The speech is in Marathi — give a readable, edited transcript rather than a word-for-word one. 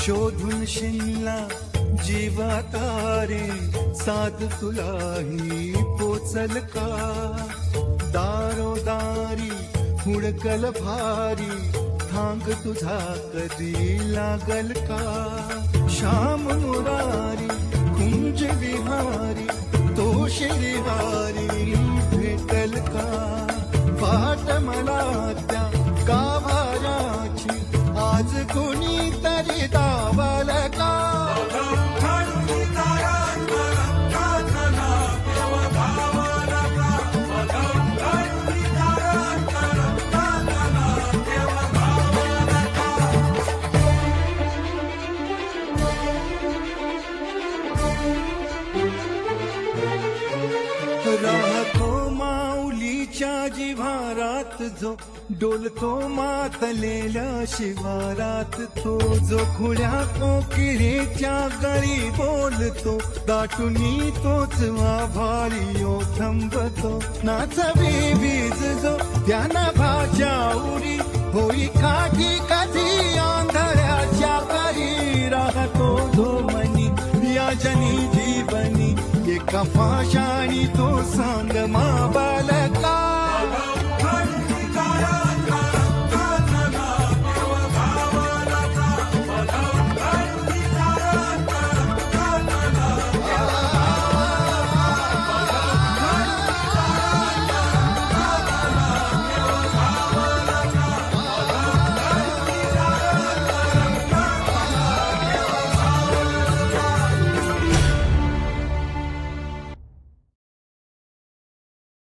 शोधून शिनला जीवा तारे साध तुलाही पोचल का दारोदारी हुडकल भारी थांग तुझा कधी लागल का श्याम मुरारी कुंज विहारी तो श्रीहारी भेटल का वाट मला त्या गाभाराची आज कोणी तरी दावल का राहतो माऊलीच्या जिव्हारात जो डोलतो मातलेल्या शिवारात तो जो खुल्या कोकिळेच्या गळी बोलतो दाटुनी तोच आभाळी ओ थंबतो नाचवी बीज जो त्याना भाच्या उरी होई काठी कधी आंधळ्याच्या करी राहतो जो मनी या जनी जीवनी एका फाशानी तो सांग मा